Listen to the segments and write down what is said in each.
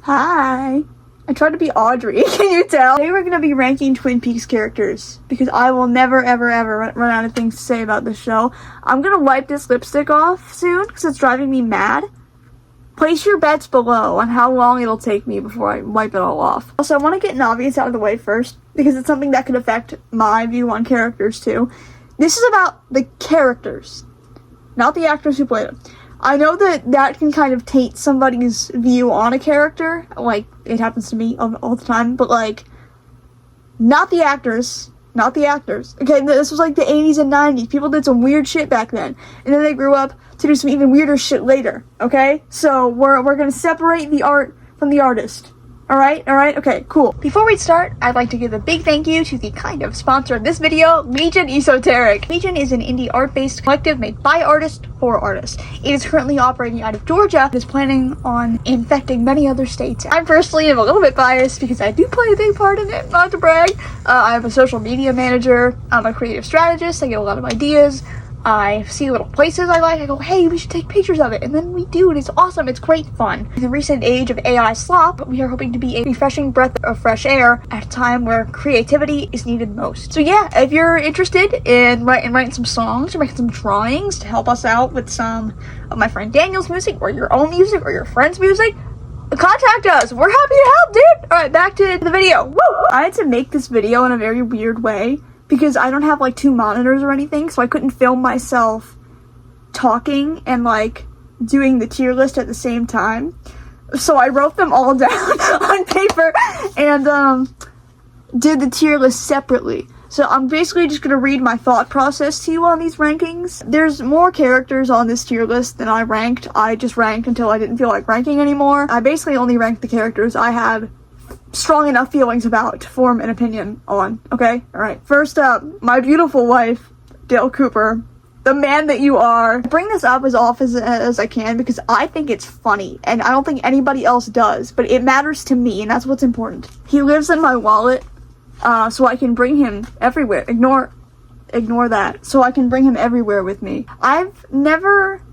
Hi. I tried to be Audrey, can you tell? Today we're gonna be ranking Twin Peaks characters, because I will never ever ever run out of things to say about this show. I'm gonna wipe this lipstick off soon, because it's driving me mad. Place your bets below on how long it'll take me before I wipe it all off. Also, I want to get an obvious out of the way first, because it's something that could affect my view on characters too. This is about the characters, not the actors who played them. I know that can kind of taint somebody's view on a character, like, it happens to me all the time, but, like, not the actors. Not the actors. Okay, this was like the 80s and 90s. People did some weird shit back then, and then they grew up to do some even weirder shit later, okay? So, we're gonna separate the art from the artist. Alright, okay, cool. Before we start, I'd like to give a big thank you to the kind of sponsor of this video, Legion Esoteric. Legion is an indie art-based collective made by artists for artists. It is currently operating out of Georgia and is planning on infecting many other states. I personally am a little bit biased because I do play a big part in it, not to brag. I'm a social media manager, I'm a creative strategist, I get a lot of ideas. I see little places I like, I go, hey, we should take pictures of it, and then we do, and it's awesome, it's great fun. In the recent age of AI slop, we are hoping to be a refreshing breath of fresh air at a time where creativity is needed most. So yeah, if you're interested in writing some songs, or making some drawings to help us out with some of my friend Daniel's music, or your own music, or your friend's music, contact us, we're happy to help, dude! Alright, back to the video, woo! I had to make this video in a very weird way, because I don't have, like, 2 monitors or anything, so I couldn't film myself talking and, like, doing the tier list at the same time. So I wrote them all down on paper and, did the tier list separately. So I'm basically just gonna read my thought process to you on these rankings. There's more characters on this tier list than I ranked. I just ranked until I didn't feel like ranking anymore. I basically only ranked the characters I had strong enough feelings about to form an opinion on, okay? Alright, first up, my beautiful wife, Dale Cooper, the man that you are. I bring this up as often as I can because I think it's funny, and I don't think anybody else does, but it matters to me, and that's what's important. He lives in my wallet, so I can bring him everywhere. Ignore that. So I can bring him everywhere with me. I've never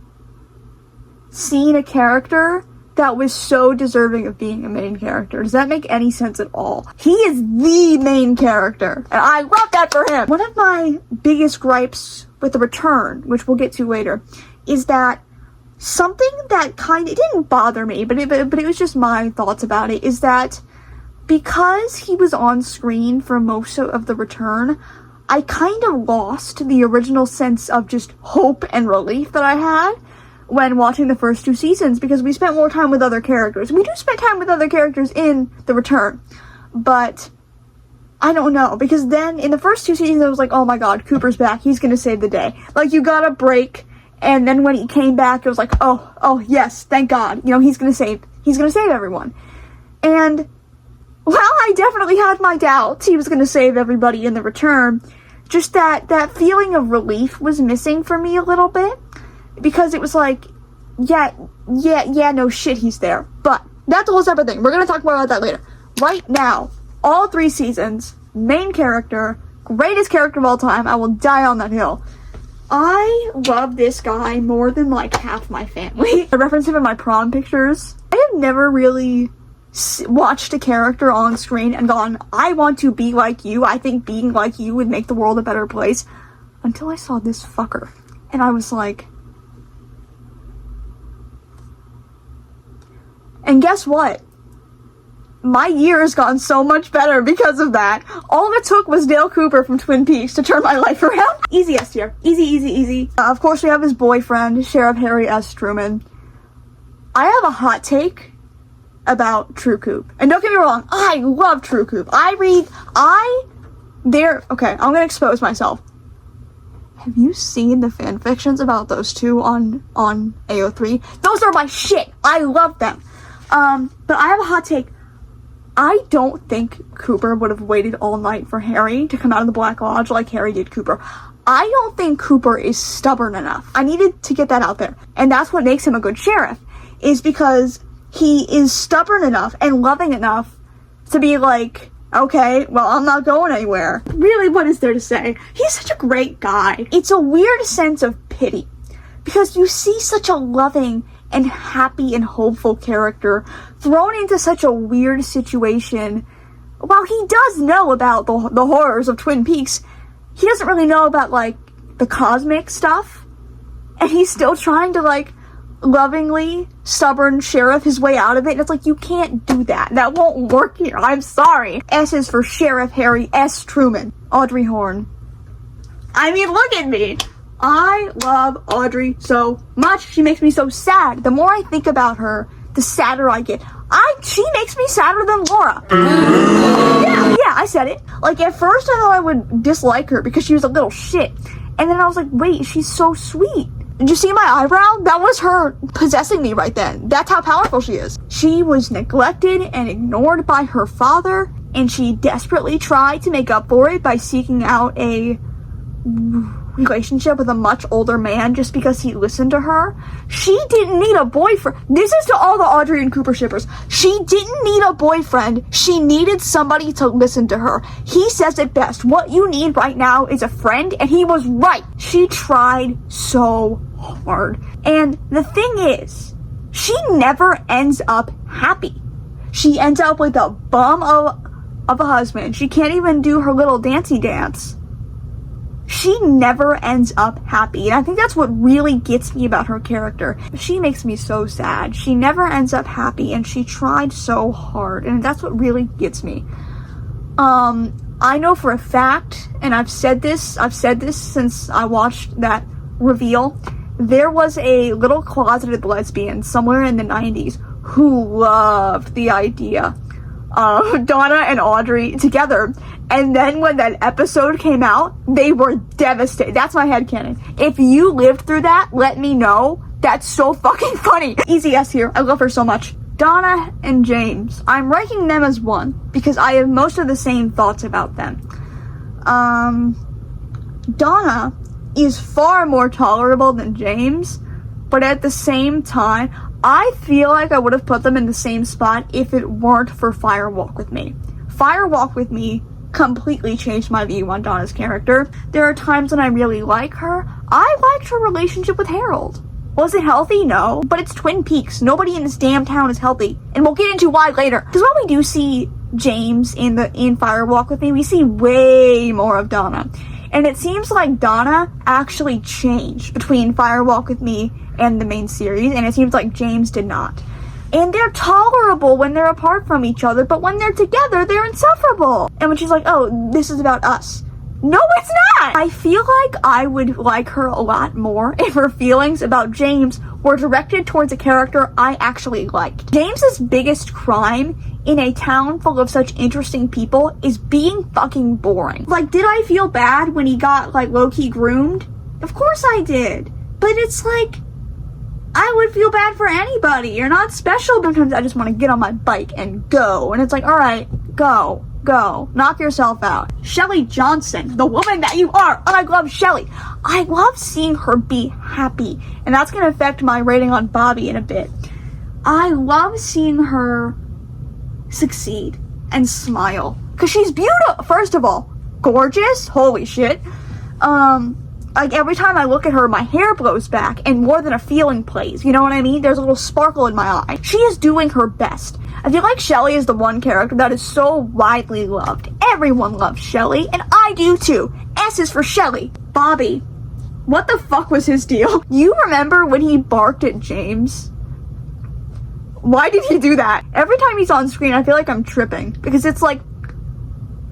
seen a character that was so deserving of being a main character. Does that make any sense at all? He is the main character, and I love that for him! One of my biggest gripes with The Return, which we'll get to later, is that something that it didn't bother me, but it was just my thoughts about it, is that because he was on screen for most of The Return, I kind of lost the original sense of just hope and relief that I had when watching the first 2 seasons, because we spent more time with other characters. We do spend time with other characters in The Return, but I don't know, because then in the first 2 seasons I was like, oh my god, Cooper's back, he's gonna save the day. Like, you got a break, and then when he came back, it was like, oh yes, thank god, you know, he's gonna save everyone. And while I definitely had my doubts he was gonna save everybody in The Return, just that feeling of relief was missing for me a little bit. Because it was like, yeah, no shit, he's there. But that's a whole separate thing. We're gonna talk more about that later. Right now, all 3 seasons, main character, greatest character of all time, I will die on that hill. I love this guy more than, like, half my family. I reference him in my prom pictures. I have never really watched a character on screen and gone, I want to be like you, I think being like you would make the world a better place, until I saw this fucker. And I was like, and guess what? My year has gotten so much better because of that. All it took was Dale Cooper from Twin Peaks to turn my life around. Easy S tier. Easy. Of course, we have his boyfriend, Sheriff Harry S. Truman. I have a hot take about True Coop. And don't get me wrong, I love True Coop. Okay, I'm gonna expose myself. Have you seen the fanfictions about those two on AO3? Those are my shit! I love them! But I have a hot take. I don't think Cooper would have waited all night for Harry to come out of the Black Lodge like Harry did Cooper. I don't think Cooper is stubborn enough. I needed to get that out there. And that's what makes him a good sheriff, is because he is stubborn enough and loving enough to be like, okay, well, I'm not going anywhere. Really, what is there to say? He's such a great guy. It's a weird sense of pity, because you see such a loving and happy and hopeful character thrown into such a weird situation. While he does know about the horrors of Twin Peaks, he doesn't really know about, like, the cosmic stuff. And he's still trying to, like, lovingly, stubborn sheriff his way out of it. And it's like, you can't do that. That won't work here. I'm sorry. S is for Sheriff Harry S. Truman. Audrey Horne. I mean, look at me. I love Audrey so much. She makes me so sad. The more I think about her, the sadder I get. She makes me sadder than Laura. Yeah, I said it. Like, at first I thought I would dislike her because she was a little shit. And then I was like, wait, she's so sweet. Did you see my eyebrow? That was her possessing me right then. That's how powerful she is. She was neglected and ignored by her father, and she desperately tried to make up for it by seeking out a relationship with a much older man just because he listened to her. She didn't need a boyfriend. This is to all the Audrey and Cooper shippers. She didn't need a boyfriend. She needed somebody to listen to her. He says it best. What you need right now is a friend, and he was right. She tried so hard. And the thing is, she never ends up happy. She ends up with a bum of a husband. She can't even do her little dancey dance. She never ends up happy, and I think that's what really gets me about her character. She makes me so sad. She never ends up happy, and she tried so hard, and that's what really gets me. I know for a fact, and I've said this since I watched that reveal, there was a little closeted lesbian somewhere in the 90s who loved the idea of Donna and Audrey together. And then when that episode came out, they were devastated. That's my headcanon. If you lived through that, let me know. That's so fucking funny. Easy S here. I love her so much. Donna and James. I'm ranking them as one because I have most of the same thoughts about them. Donna is far more tolerable than James, but at the same time, I feel like I would have put them in the same spot if it weren't for Fire Walk with Me. Fire Walk with Me completely changed my view on Donna's character. There are times when I really like her. I liked her relationship with Harold. Was it healthy? No. But it's Twin Peaks. Nobody in this damn town is healthy. And we'll get into why later. Because when we do see James in Fire Walk with Me, we see way more of Donna. And it seems like Donna actually changed between Fire Walk with Me and the main series, and it seems like James did not. And they're tolerable when they're apart from each other, but when they're together, they're insufferable. And when she's like, oh, this is about us. No, it's not! I feel like I would like her a lot more if her feelings about James were directed towards a character I actually liked. James's biggest crime in a town full of such interesting people is being fucking boring. Like, did I feel bad when he got, like, low-key groomed? Of course I did. But it's like, I would feel bad for anybody. You're not special. Sometimes I just want to get on my bike and go. And it's like, alright, go. Knock yourself out. Shelly Johnson, the woman that you are. I love Shelly. I love seeing her be happy. And that's going to affect my rating on Bobby in a bit. I love seeing her succeed and smile. Because she's beautiful. First of all, gorgeous. Holy shit. Like, every time I look at her, my hair blows back, and more than a feeling plays. You know what I mean? There's a little sparkle in my eye. She is doing her best. I feel like Shelly is the one character that is so widely loved. Everyone loves Shelly, and I do too. S is for Shelly. Bobby. What the fuck was his deal? You remember when he barked at James? Why did he do that? Every time he's on screen, I feel like I'm tripping. Because it's like,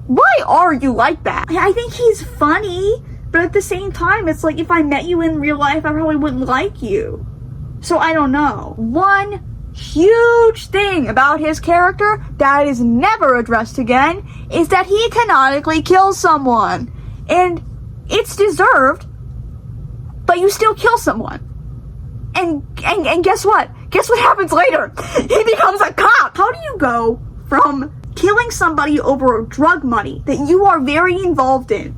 why are you like that? I think he's funny. But at the same time, it's like, if I met you in real life, I probably wouldn't like you. So I don't know. One huge thing about his character that is never addressed again is that he canonically kills someone. And it's deserved, but you still kill someone. And guess what? Guess what happens later? He becomes a cop! How do you go from killing somebody over drug money that you are very involved in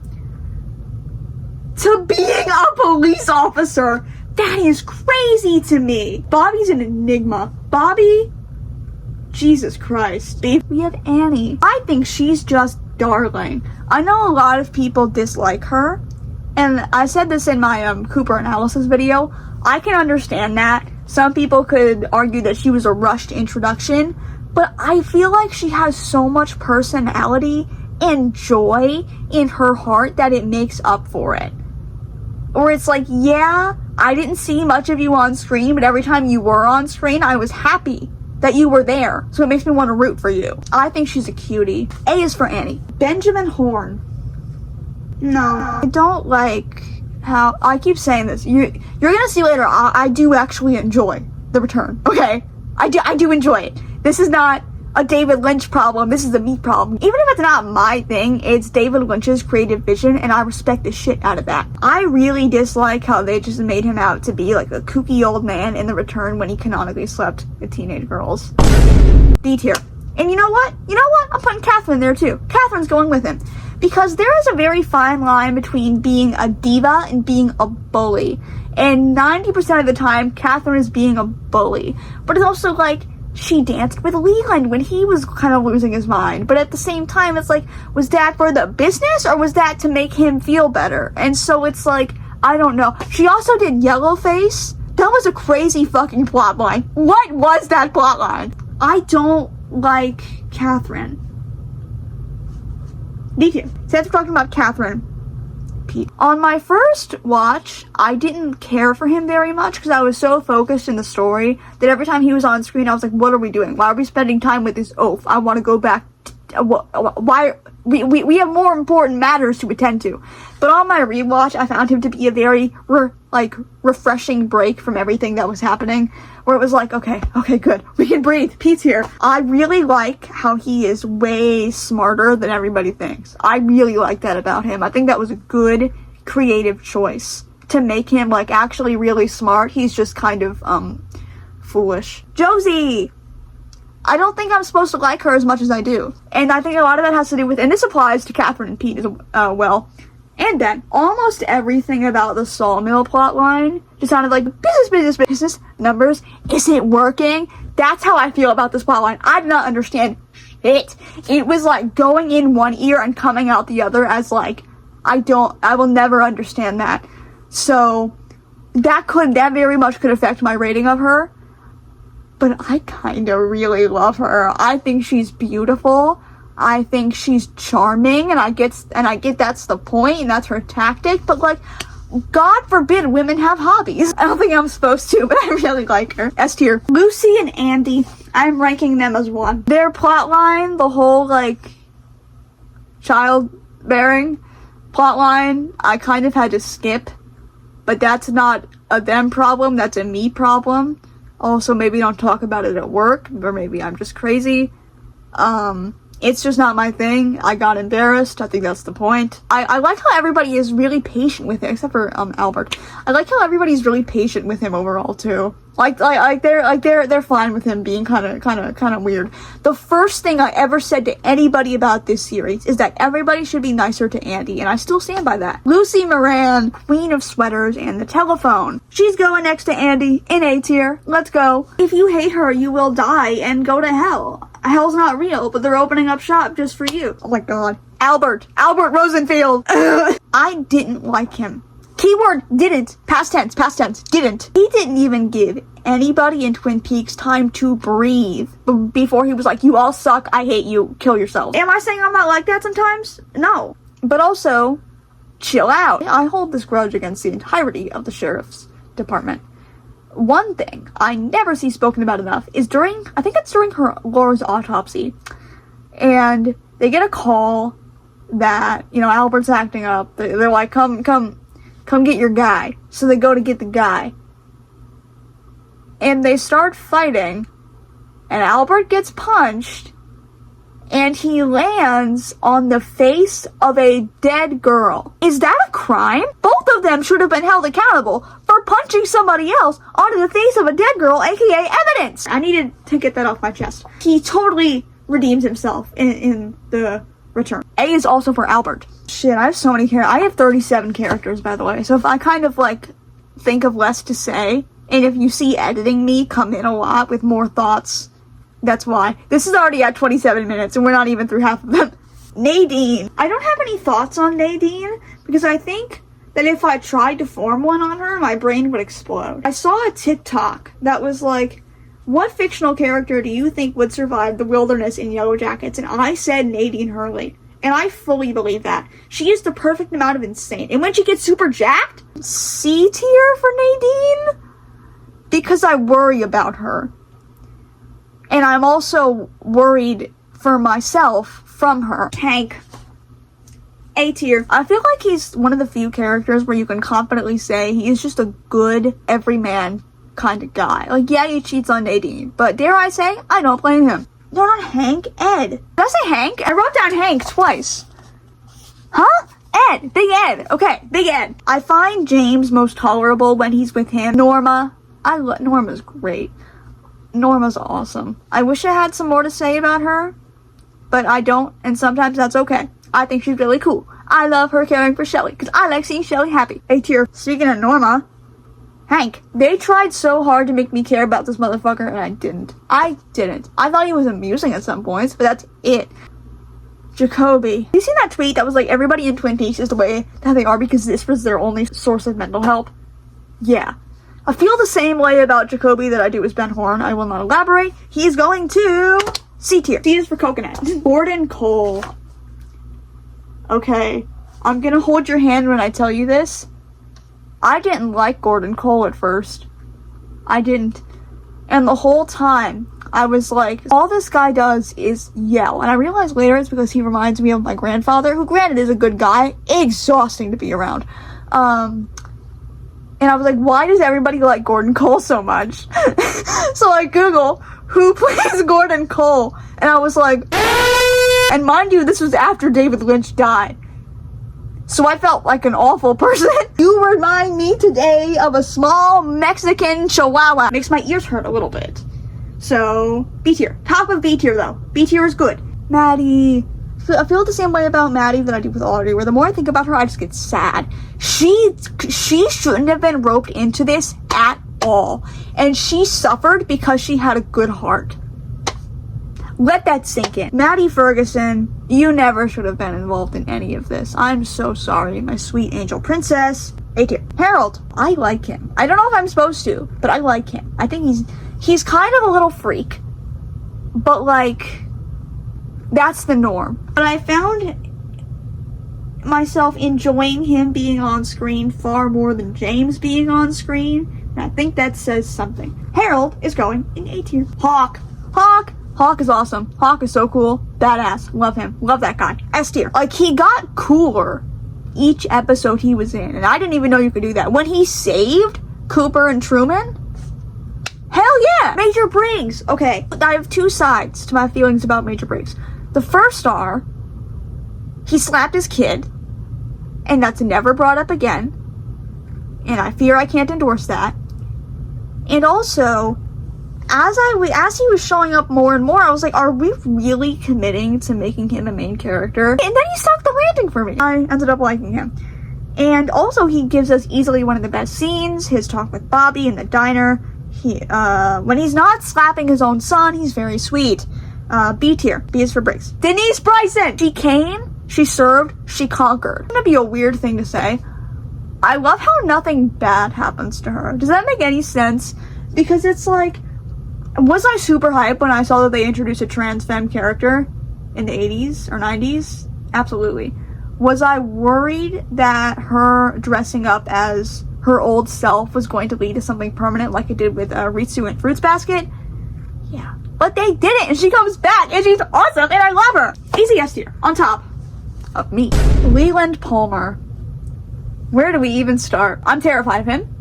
to being a police officer? That is crazy to me. Bobby's an enigma. Bobby, Jesus Christ. We have Annie. I think she's just darling. I know a lot of people dislike her, and I said this in my Cooper analysis video. I can understand that. Some people could argue that she was a rushed introduction, but I feel like she has so much personality and joy in her heart that it makes up for it. Or it's like, yeah, I didn't see much of you on screen, but every time you were on screen, I was happy that you were there. So it makes me want to root for you. I think she's a cutie. A is for Annie. Benjamin Horn. No. I don't like how, I keep saying this. You're gonna see later, I do actually enjoy The Return. Okay? I do enjoy it. This is not a David Lynch problem, this is a me problem. Even if it's not my thing, it's David Lynch's creative vision, and I respect the shit out of that. I really dislike how they just made him out to be like a kooky old man in The Return when he canonically slept with teenage girls. D tier. And you know what? I'm putting Catherine there too. Catherine's going with him. Because there is a very fine line between being a diva and being a bully. And 90% of the time, Catherine is being a bully. But it's also like, she danced with Leland when he was kind of losing his mind. But at the same time, it's like, was that for the business or was that to make him feel better? And so it's like, I don't know. She also did Yellowface. That was a crazy fucking plotline. What was that plotline? I don't like Catherine. DQ. Since we're talking about Catherine, Pete. On my first watch, I didn't care for him very much because I was so focused in the story that every time he was on screen, I was like, what are we doing? Why are we spending time with this oaf? I want to go back. Why? We have more important matters to attend to. But on my rewatch, I found him to be a very, refreshing break from everything that was happening. Where it was like, okay, good. We can breathe. Pete's here. I really like how he is way smarter than everybody thinks. I really like that about him. I think that was a good creative choice to make him, actually really smart. He's just kind of, foolish. Josie! I don't think I'm supposed to like her as much as I do. And I think a lot of that has to do with, and this applies to Catherine and Pete as well, and Ben. Almost everything about the Sawmill plotline just sounded like business, numbers. Is it working? That's how I feel about this plotline. I do not understand shit. It was like going in one ear and coming out the other as I will never understand that. So, that very much could affect my rating of her. But I kind of really love her. I think she's beautiful. I think she's charming, and I get that's the point, and that's her tactic. But God forbid women have hobbies. I don't think I'm supposed to, but I really like her. S tier. Lucy and Andy. I'm ranking them as 1. Their plotline, the whole childbearing plotline, I kind of had to skip. But that's not a them problem. That's a me problem. Also, maybe don't talk about it at work, or maybe I'm just crazy. It's just not my thing. I got embarrassed. I think that's the point. I like how everybody is really patient with him, except for Albert. I like how everybody's really patient with him overall too. They're fine with him being kind of weird. The first thing I ever said to anybody about this series is that everybody should be nicer to Andy, and I still stand by that. Lucy Moran, Queen of Sweaters and the Telephone. She's going next to Andy in A tier. Let's go. If you hate her, you will die and go to hell. Hell's not real, but they're opening up shop just for you. Oh my god. Albert Rosenfield. I didn't like him. Keyword didn't. Past tense, didn't. He didn't even give anybody in Twin Peaks time to breathe before he was like, you all suck, I hate you, kill yourself. Am I saying I'm not like that sometimes? No. But also, chill out. I hold this grudge against the entirety of the sheriff's department. One thing I never see spoken about enough is during Laura's autopsy, and they get a call that, Albert's acting up. They're like, come get your guy. So they go to get the guy. And they start fighting, and Albert gets punched, and he lands on the face of a dead girl. Is that a crime? Both of them should have been held accountable for punching somebody else onto the face of a dead girl, aka evidence. I needed to get that off my chest. He totally redeems himself in The Return. A is also for Albert. Shit, I have so many characters. I have 37 characters, by the way. So if I kind of think of less to say, and if you see editing me come in a lot with more thoughts, that's why. This is already at 27 minutes, and we're not even through half of them. Nadine. I don't have any thoughts on Nadine, because I think that if I tried to form one on her, my brain would explode. I saw a TikTok that was like, what fictional character do you think would survive the wilderness in Yellow Jackets? And I said Nadine Hurley. And I fully believe that. She is the perfect amount of insane. And when she gets super jacked, C tier for Nadine? Because I worry about her. And I'm also worried for myself from her. Hank. A tier. I feel like he's one of the few characters where you can confidently say he is just a good, everyman kind of guy. Like, yeah, he cheats on Nadine, but dare I say, I don't blame him. Not Hank, Ed. Did I say Hank? I wrote down Hank twice. Huh? Ed. Big Ed. Okay, Big Ed. I find James most tolerable when he's with him. Norma. Norma's great. Norma's awesome. I wish I had some more to say about her, but I don't, and sometimes that's okay. I think she's really cool. I love her caring for Shelly, because I like seeing Shelly happy. A tier. Speaking of Norma, Hank. They tried so hard to make me care about this motherfucker, and I didn't. I thought he was amusing at some points, but that's it. Jacoby. You seen that tweet that was like, everybody in Twin Peaks is the way that they are because this was their only source of mental help? Yeah. I feel the same way about Jacoby that I do with Ben Horn. I will not elaborate. He's going to C tier. C is for coconut. Gordon Cole. Okay. I'm gonna hold your hand when I tell you this. I didn't like Gordon Cole at first. I didn't. And the whole time, I was like, all this guy does is yell. And I realized later it's because he reminds me of my grandfather, who granted is a good guy, exhausting to be around. And I was like, why does everybody like Gordon Cole so much? So I Google, who plays Gordon Cole? And I was like, and mind you, this was after David Lynch died. So I felt like an awful person. You remind me today of a small Mexican chihuahua. Makes my ears hurt a little bit. So, B tier. Top of B tier though. B tier is good. Maddie. I feel the same way about Maddie that I do with Audrey, where the more I think about her, I just get sad. She shouldn't have been roped into this at all. And she suffered because she had a good heart. Let that sink in. Maddie Ferguson, you never should have been involved in any of this. I'm so sorry, my sweet angel princess. A tier. Harold, I like him. I don't know if I'm supposed to, but I like him. I think he's kind of a little freak, but like, that's the norm. But I found myself enjoying him being on screen far more than James being on screen, and I think that says something. Harold is going in A tier. Hawk is awesome. Hawk is so cool. Badass. Love him. Love that guy. S tier. Like, he got cooler each episode he was in, and I didn't even know you could do that. When he saved Cooper and Truman, hell yeah! Major Briggs. Okay, I have two sides to my feelings about Major Briggs. The first are, he slapped his kid, and that's never brought up again, and I fear I can't endorse that. And also, as he was showing up more and more, I was like, are we really committing to making him a main character? And then he stuck the landing for me. I ended up liking him. And also, he gives us easily one of the best scenes, his talk with Bobby in the diner. When he's not slapping his own son, he's very sweet. B tier. B is for Briggs. Denise Bryson! She came, she served, she conquered. It's gonna be a weird thing to say. I love how nothing bad happens to her. Does that make any sense? Because it's like, was I super hyped when I saw that they introduced a trans femme character in the 80s or 90s? Absolutely. Was I worried that her dressing up as her old self was going to lead to something permanent like it did with Ritsu and Fruits Basket? Yeah. But they didn't, and she comes back, and she's awesome, and I love her. Easy S tier, on top of me. Leland Palmer. Where do we even start? I'm terrified of him.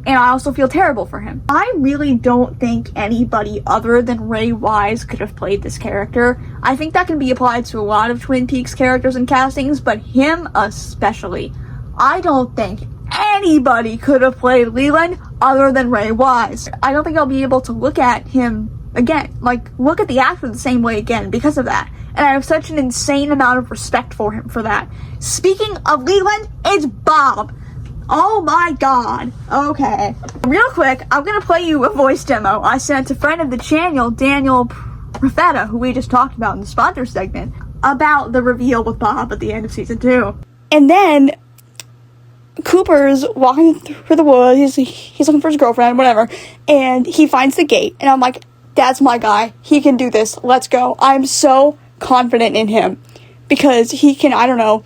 And I also feel terrible for him. I really don't think anybody other than Ray Wise could have played this character. I think that can be applied to a lot of Twin Peaks characters and castings, but him especially. I don't think anybody could have played Leland other than Ray Wise. I don't think I'll be able to look at him again. Like, look at the actor the same way again because of that. And I have such an insane amount of respect for him for that. Speaking of Leland, it's Bob. Oh my god. Okay. Real quick, I'm gonna play you a voice demo I sent to friend of the channel, Daniel Profeta, who we just talked about in the sponsor segment, about the reveal with Bob at the end of season 2. And then, Cooper's walking through the woods. He's looking for his girlfriend, whatever. And he finds the gate. And I'm like, that's my guy. He can do this. Let's go. I'm so confident in him. Because he can, I don't know,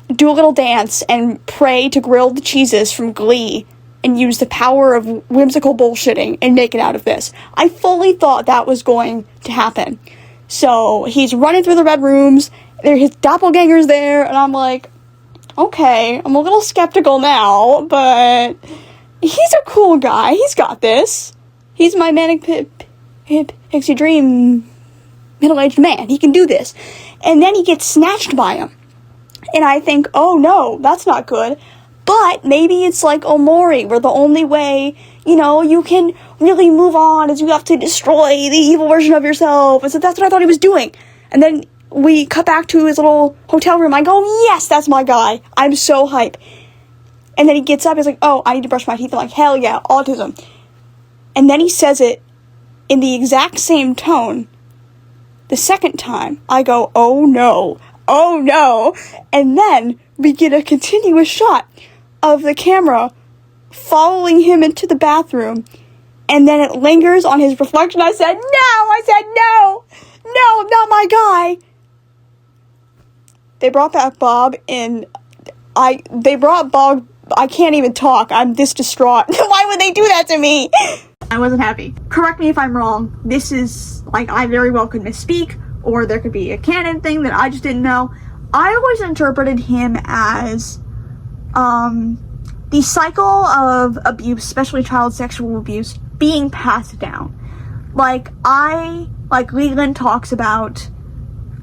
do a little dance and pray to grilled cheeses from Glee and use the power of whimsical bullshitting and make it out of this. I fully thought that was going to happen. So he's running through the red rooms. His doppelganger's there. And I'm like, okay, I'm a little skeptical now, but he's a cool guy. He's got this. He's my manic pixie dream middle-aged man. He can do this. And then he gets snatched by him. And I think, oh no, that's not good. But maybe it's like Omori, where the only way, you can really move on is you have to destroy the evil version of yourself. And so that's what I thought he was doing. And then we cut back to his little hotel room. I go, yes, that's my guy. I'm so hype. And then he gets up. He's like, oh, I need to brush my teeth. I'm like, hell yeah, autism. And then he says it in the exact same tone. The second time, I go, oh no. And then we get a continuous shot of the camera following him into the bathroom. And then it lingers on his reflection. I said, no, not my guy. They brought back Bob and they brought Bob. I can't even talk. I'm this distraught. Why would they do that to me? I wasn't happy. Correct me if I'm wrong. This is, I very well could misspeak, or there could be a canon thing that I just didn't know. I always interpreted him as, the cycle of abuse, especially child sexual abuse, being passed down. Leland talks about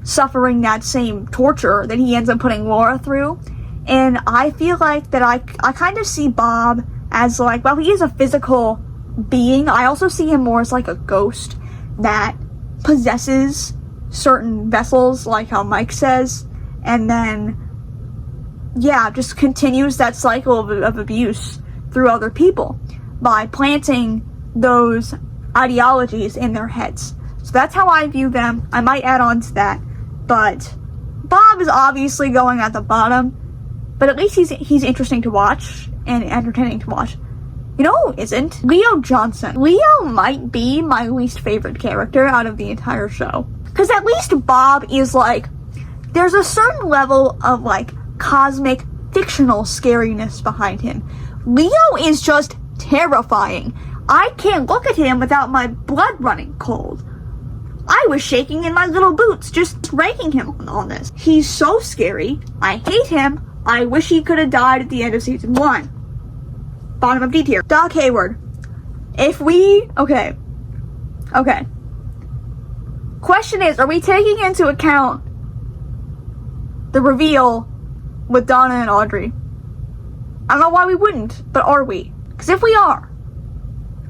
suffering that same torture that he ends up putting Laura through. And I feel like that I kind of see Bob as while he is a physical being, I also see him more as a ghost that possesses certain vessels, like how Mike says, and then, just continues that cycle of abuse through other people by planting those ideologies in their heads. So that's how I view them. I might add on to that, but Bob is obviously going at the bottom, but at least he's interesting to watch and entertaining to watch. You know who isn't? Leo Johnson. Leo might be my least favorite character out of the entire show. Because at least Bob is there's a certain level of cosmic fictional scariness behind him. Leo is just terrifying. I can't look at him without my blood running cold. I was shaking in my little boots just ranking him on this. He's so scary. I hate him. I wish he could have died at the end of season 1. Bottom of D tier. Doc Hayward. Okay. Question is, are we taking into account the reveal with Donna and Audrey? I don't know why we wouldn't, but are we? Because if we are,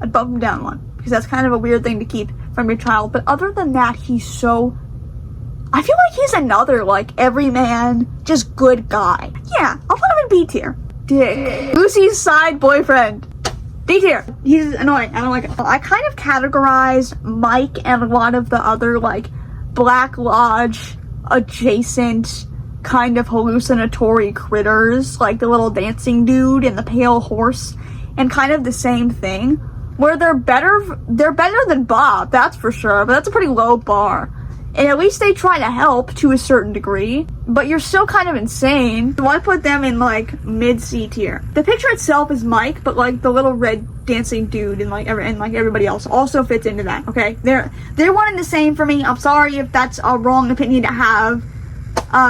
I'd bump him down 1. Because that's kind of a weird thing to keep from your child. But other than that, I feel like he's another, everyman, just good guy. Yeah, I'll put him in B tier. Dick. Lucy's side boyfriend. D tier. He's annoying. I don't like it. I kind of categorize Mike and a lot of the other, Black Lodge adjacent kind of hallucinatory critters, the little dancing dude and the pale horse, and kind of the same thing, where they're better than Bob, that's for sure, but that's a pretty low bar. And at least they try to help to a certain degree, but you're still kind of insane. So I put them in mid C tier. The picture itself is Mike, but the little red dancing dude and everybody else also fits into that. Okay, they're one and the same for me. I'm sorry if that's a wrong opinion to have.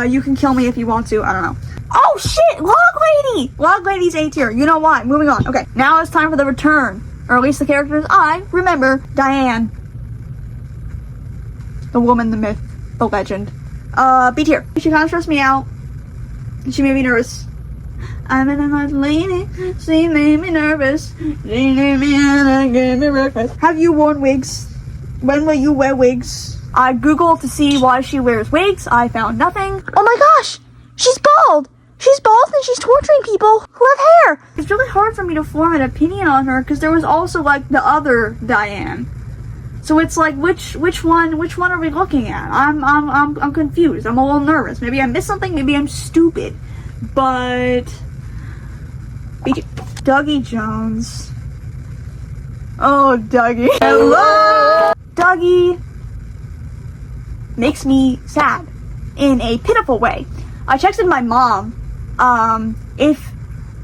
You can kill me if you want to. I don't know. Oh shit, Log Lady. Log Lady's A tier. You know why? Moving on. Okay, now it's time for the return, or at least the characters I remember. Diane. The woman, the myth, the legend. B tier. She kind of stressed me out. She made me nervous. I'm in a nice lady. She made me nervous. She made me and gave me breakfast. Have you worn wigs? When will you wear wigs? I googled to see why she wears wigs. I found nothing. Oh my gosh! She's bald! She's bald and she's torturing people who have hair! It's really hard for me to form an opinion on her because there was also the other Diane. So it's which one are we looking at? I'm confused. I'm a little nervous. Maybe I missed something, maybe I'm stupid. But Dougie Jones. Oh, Dougie. Hello! Dougie makes me sad in a pitiful way. I texted my mom, if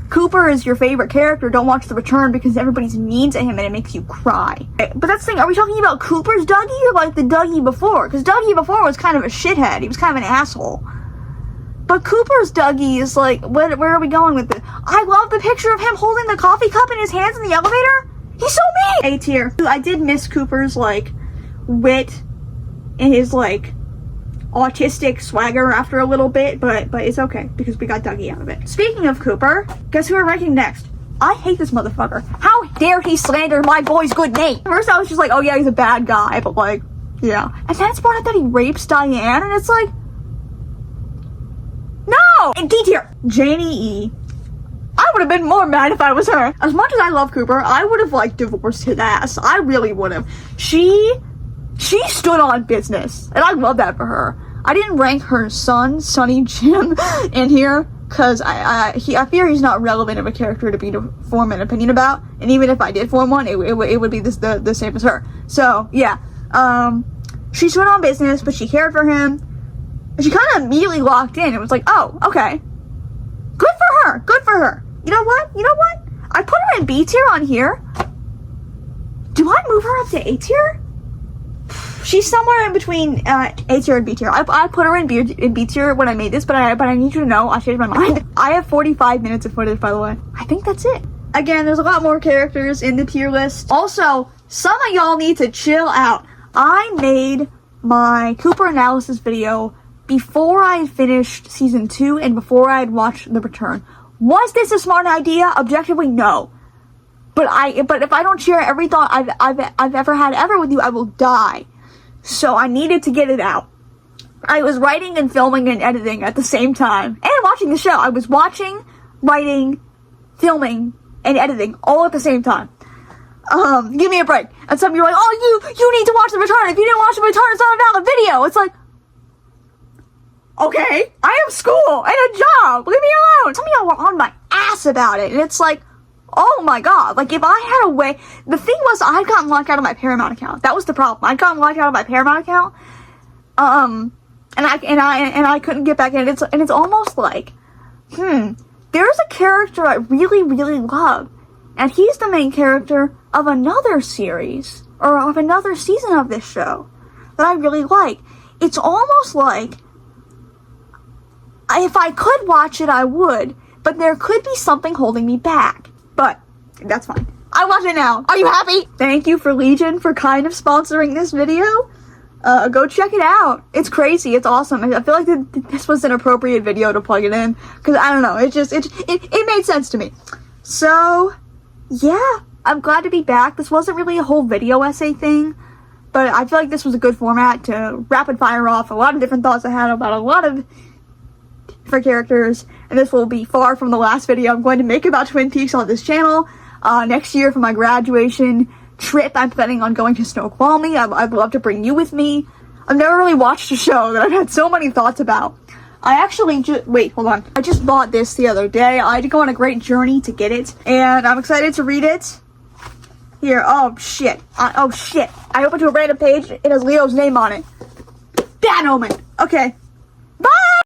Cooper is your favorite character, don't watch The Return because everybody's mean to him and it makes you cry. But that's the thing, are we talking about Cooper's Dougie or like the Dougie before? Because Dougie before was kind of a shithead, he was kind of an asshole. But Cooper's Dougie is like, where are we going with this? I love the picture of him holding the coffee cup in his hands in the elevator. He's so mean! A tier. I did miss Cooper's, like, wit and his, like, autistic swagger after a little bit, but it's okay because we got Dougie out of it. Speaking of Cooper, guess who we're ranking next? I hate this motherfucker. How dare he slander my boy's good name? First I was just like, oh yeah, he's a bad guy, but like, yeah. And then it's brought up that he rapes Diane, and it's like, no! And D tier, Janie E. I would have been more mad if I was her. As much as I love Cooper, I would have like divorced his ass. I really would have. She stood on business, and I love that for her. I didn't rank her son, Sonny Jim, in here because I fear he's not relevant of a character to form an opinion about. And even if I did form one, it would be the same as her. So yeah, she stood on business, but she cared for him. And she kind of immediately locked in. It was like, oh, okay, good for her. Good for her. You know what? I put her in B tier on here. Do I move her up to A tier? She's somewhere in between A tier and B tier. I put her in B tier when I made this, but I need you to know I changed my mind. I have 45 minutes of footage, by the way. I think that's it. Again, there's a lot more characters in the tier list. Also, some of y'all need to chill out. I made my Cooper analysis video before I had finished season 2 and before I had watched The Return. Was this a smart idea? Objectively, no. But if I don't share every thought I've ever had with you, I will die. So I needed to get it out. I was writing and filming and editing at the same time. And watching the show. I was watching, writing, filming, and editing all at the same time. Give me a break. And some of you are like, oh, you need to watch The Return. If you didn't watch The Return, it's not a valid video. It's like, okay, I have school and a job. Leave me alone. Some of y'all were on my ass about it. And it's like, oh my god, like if I had a way, the thing was I had gotten locked out of my Paramount account. That was the problem. I'd gotten locked out of my Paramount account. And I couldn't get back in. It's almost like, there's a character I really, really love. And he's the main character of another series, or of another season of this show, that I really like. It's almost like, if I could watch it, I would, but there could be something holding me back. But that's fine. I watch it now. Are you happy? Thank you for Legion for kind of sponsoring this video. Go check it out. It's crazy. It's awesome. I feel like this was an appropriate video to plug it in. Because, I don't know. It made sense to me. So, yeah. I'm glad to be back. This wasn't really a whole video essay thing. But I feel like this was a good format to rapid fire off a lot of different thoughts I had about a lot of different characters. And this will be far from the last video I'm going to make about Twin Peaks on this channel. Next year for my graduation trip, I'm planning on going to Snoqualmie. I'd love to bring you with me. I've never really watched a show that I've had so many thoughts about. I actually wait, hold on. I just bought this the other day. I had to go on a great journey to get it, and I'm excited to read it. Here, oh shit. I opened to a random page. It has Leo's name on it. Bad omen. Okay. Bye!